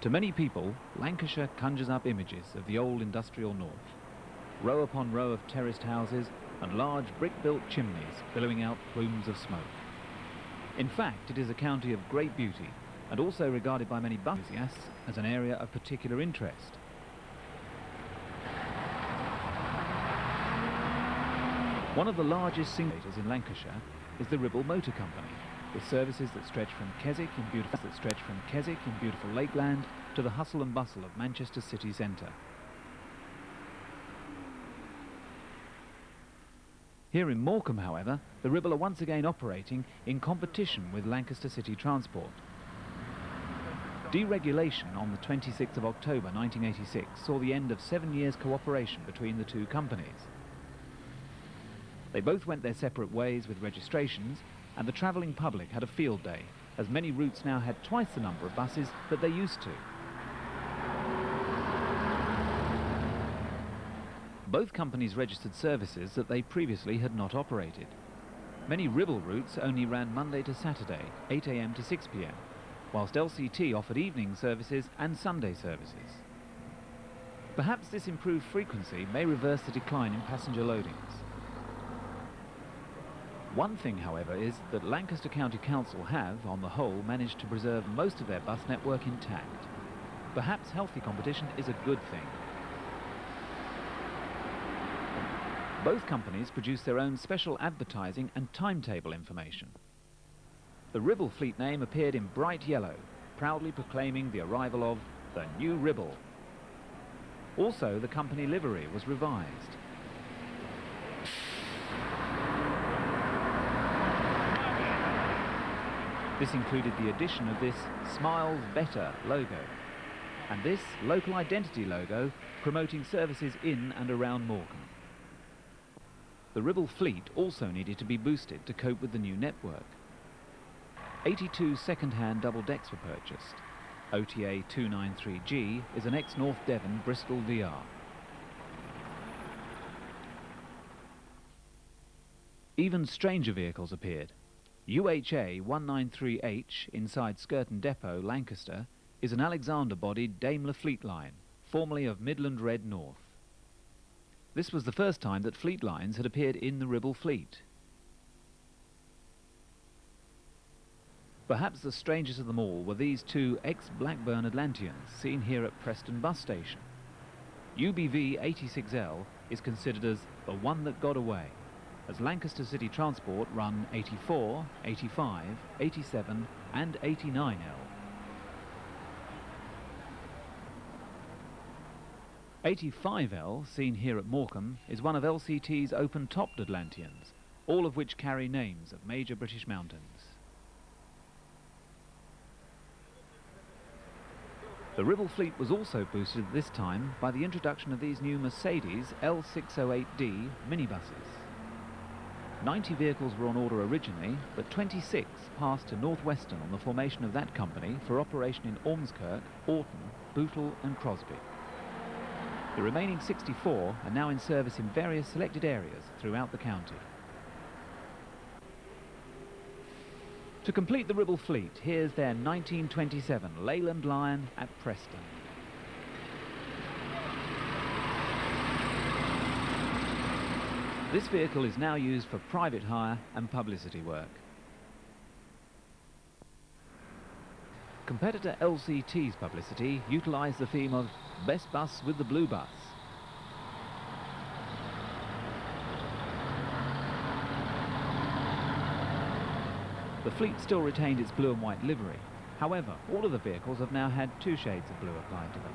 To many people, Lancashire conjures up images of the old industrial north. Row upon row of terraced houses and large brick-built chimneys billowing out plumes of smoke. In fact, it is a county of great beauty and also regarded by many bus enthusiasts as an area of particular interest. One of the largest single operators in Lancashire is the Ribble Motor Company, with services that stretch from Keswick in beautiful Lakeland to the hustle and bustle of Manchester city centre. Here in Morecambe, however, the Ribble are once again operating in competition with Lancaster City Transport. Deregulation on the 26th of October 1986 saw the end of 7 years' cooperation between the two companies. They both went their separate ways with registrations, and the travelling public had a field day, as many routes now had twice the number of buses that they used to. Both companies registered services that they previously had not operated. Many Ribble routes only ran Monday to Saturday, 8 AM to 6 PM, whilst LCT offered evening services and Sunday services. Perhaps this improved frequency may reverse the decline in passenger loadings. One thing, however, is that Lancaster County Council have, on the whole, managed to preserve most of their bus network intact. Perhaps healthy competition is a good thing. Both companies produce their own special advertising and timetable information. The Ribble fleet name appeared in bright yellow, proudly proclaiming the arrival of the new Ribble. Also, the company livery was revised. This included the addition of this Smiles Better logo, and this local identity logo promoting services in and around Morecambe. The Ribble fleet also needed to be boosted to cope with the new network. 82 second-hand double-decks were purchased. OTA 293G is an ex-North Devon Bristol VR. Even stranger vehicles appeared. UHA 193H inside Skirton Depot, Lancaster, is an Alexander-bodied Daimler Fleet Line, formerly of Midland Red North. This was the first time that fleet lines had appeared in the Ribble fleet. Perhaps the strangest of them all were these two ex-Blackburn Atlanteans seen here at Preston bus station. UBV 86L is considered as the one that got away, as Lancaster City Transport run 84, 85, 87 and 89L. '85L, seen here at Morecambe, is one of LCT's open-topped Atlanteans, all of which carry names of major British mountains. The Ribble fleet was also boosted this time by the introduction of these new Mercedes L608D minibuses. 90 vehicles were on order originally, but 26 passed to Northwestern on the formation of that company for operation in Ormskirk, Orton, Bootle and Crosby. The remaining 64 are now in service in various selected areas throughout the county. To complete the Ribble fleet, here's their 1927 Leyland Lion at Preston. This vehicle is now used for private hire and publicity work. Competitor LCT's publicity utilised the theme of Best Bus with the Blue Bus. The fleet still retained its blue and white livery. However, all of the vehicles have now had 2 shades of blue applied to them.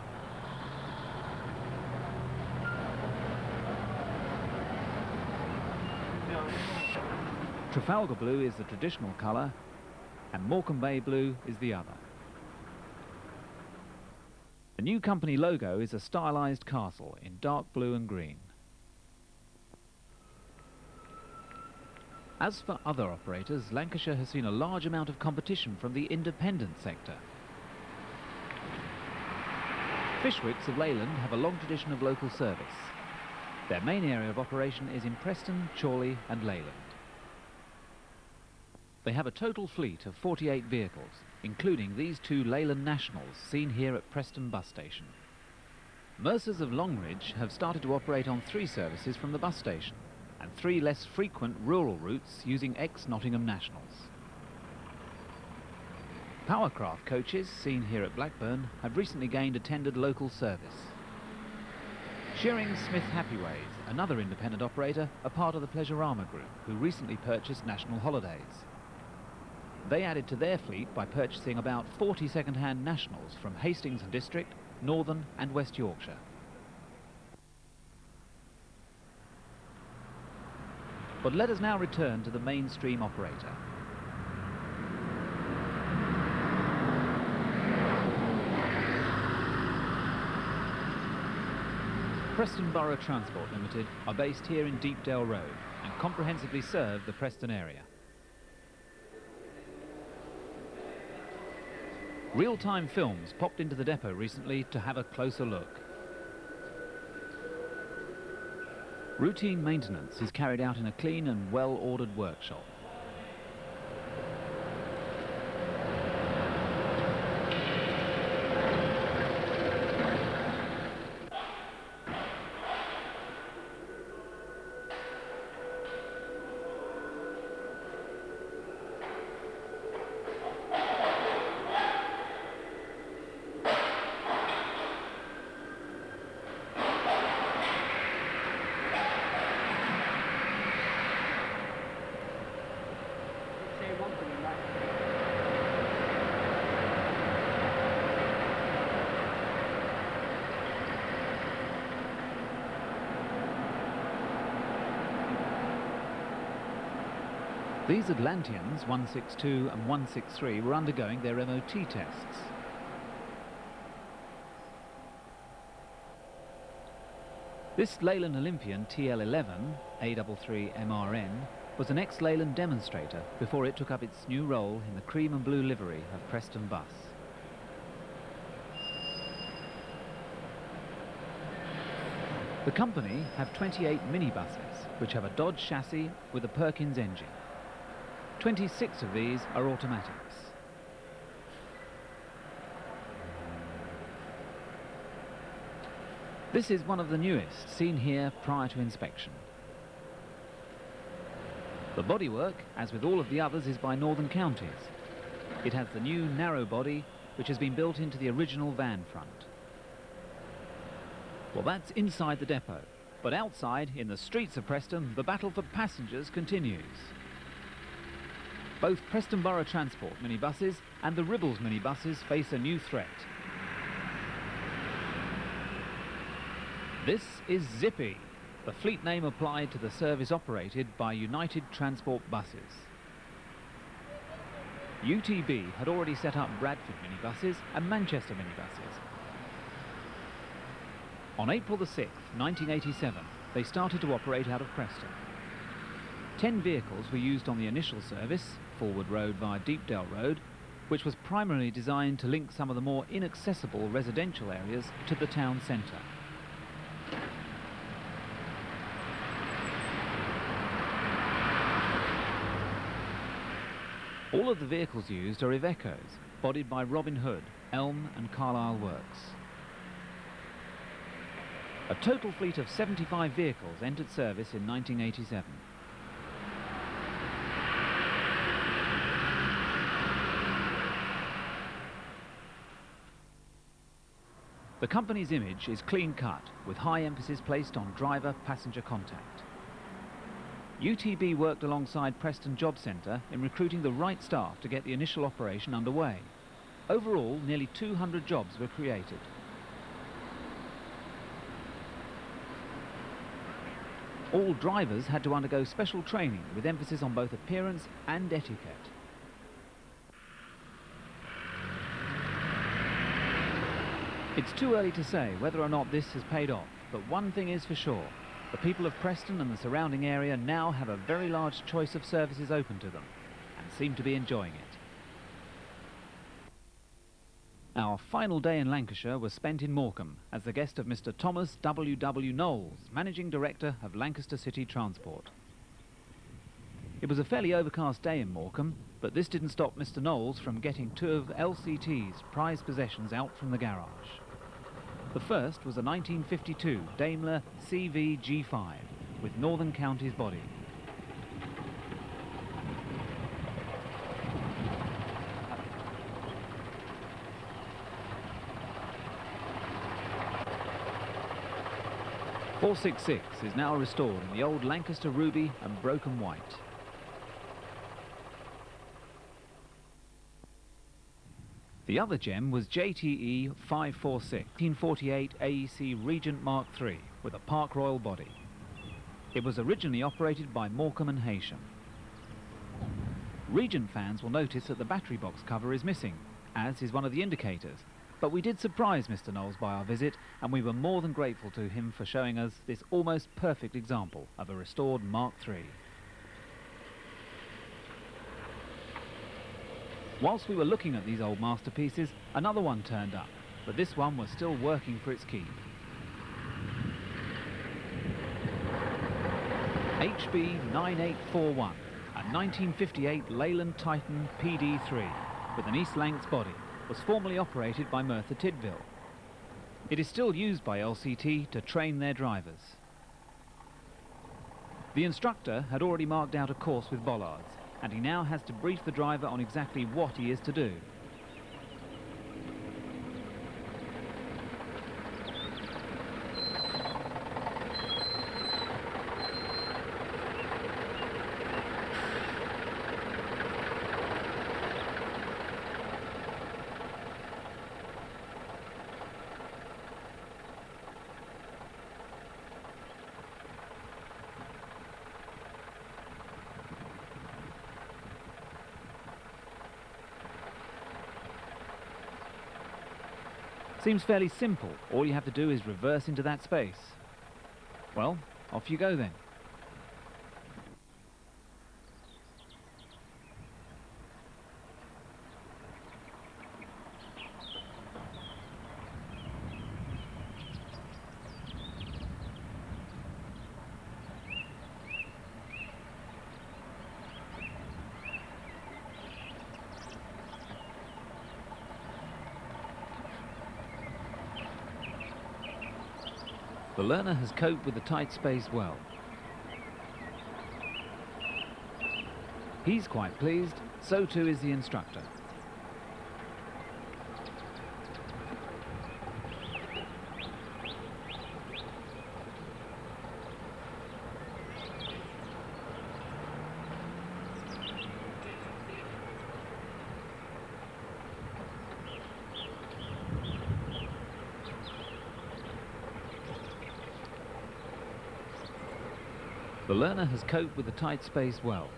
Trafalgar blue is the traditional colour, and Morecambe Bay blue is the other. The new company logo is a stylised castle in dark blue and green. As for other operators, Lancashire has seen a large amount of competition from the independent sector. Fishwicks of Leyland have a long tradition of local service. Their main area of operation is in Preston, Chorley and Leyland. They have a total fleet of 48 vehicles, including these two Leyland Nationals seen here at Preston bus station. Mercers of Longridge have started to operate on 3 services from the bus station and 3 less frequent rural routes using ex-Nottingham Nationals. Powercraft coaches seen here at Blackburn have recently gained a tendered local service. Shearing Smith Happyways, another independent operator, are part of the Pleasurama Group, who recently purchased National Holidays. They added to their fleet by purchasing about 40 second-hand Nationals from Hastings and District, Northern and West Yorkshire. But let us now return to the mainstream operator. Preston Borough Transport Limited are based here in Deepdale Road and comprehensively serve the Preston area. Real-time films popped into the depot recently to have a closer look. Routine maintenance is carried out in a clean and well-ordered workshop. These Atlanteans, 162 and 163, were undergoing their MOT tests. This Leyland Olympian TL11, A33MRN, was an ex-Leyland demonstrator before it took up its new role in the cream and blue livery of Preston Bus. The company have 28 minibuses, which have a Dodge chassis with a Perkins engine. 26 of these are automatics. This is one of the newest, seen here prior to inspection. The bodywork, as with all of the others, is by Northern Counties. It has the new narrow body, which has been built into the original van front. Well, that's inside the depot, but outside, in the streets of Preston, the battle for passengers continues. Both Preston Borough Transport minibuses and the Ribbles minibuses face a new threat. This is Zippy, the fleet name applied to the service operated by United Transport buses. UTB had already set up Bradford minibuses and Manchester minibuses. On April the 6th, 1987, they started to operate out of Preston. 10 vehicles were used on the initial service, Forward Road via Deepdale Road, which was primarily designed to link some of the more inaccessible residential areas to the town centre. All of the vehicles used are Ivecos, bodied by Robin Hood, Elm and Carlisle Works. A total fleet of 75 vehicles entered service in 1987. The company's image is clean-cut, with high emphasis placed on driver-passenger contact. UTB worked alongside Preston Job Centre in recruiting the right staff to get the initial operation underway. Overall, nearly 200 jobs were created. All drivers had to undergo special training with emphasis on both appearance and etiquette. It's too early to say whether or not this has paid off, but one thing is for sure. The people of Preston and the surrounding area now have a very large choice of services open to them and seem to be enjoying it. Our final day in Lancashire was spent in Morecambe as the guest of Mr. Thomas W. Knowles, Managing Director of Lancaster City Transport. It was a fairly overcast day in Morecambe, but this didn't stop Mr. Knowles from getting two of LCT's prized possessions out from the garage. The first was a 1952 Daimler CV G5 with Northern Counties body. .466 is now restored in the old Lancaster ruby and broken white. The other gem was JTE 546, 1948 AEC Regent Mark III with a Park Royal body. It was originally operated by Morecambe and Heysham. Regent fans will notice that the battery box cover is missing, as is one of the indicators. But we did surprise Mr. Knowles by our visit, and we were more than grateful to him for showing us this almost perfect example of a restored Mark III. Whilst we were looking at these old masterpieces, another one turned up, but this one was still working for its key. HB 9841, a 1958 Leyland Titan PD3 with an East Lancs body, was formerly operated by Merthyr Tydfil. It is still used by LCT to train their drivers. The instructor had already marked out a course with bollards, and he now has to brief the driver on exactly what he is to do. Seems fairly simple. All you have to do is reverse into that space. Well, off you go then. The learner has coped with the tight space well. He's quite pleased, so too is the instructor. The learner has coped with the tight space well.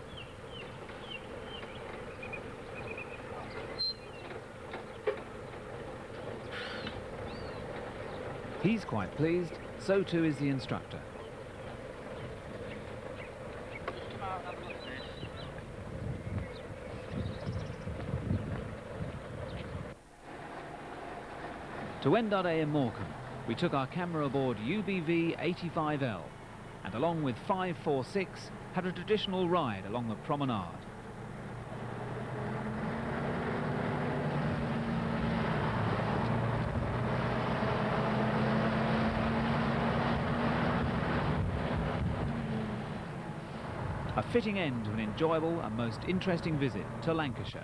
He's quite pleased, so too is the instructor. To end our day in Morecambe, we took our camera aboard UBV 85L, and along with 546 had a traditional ride along the promenade. A fitting end to an enjoyable and most interesting visit to Lancashire.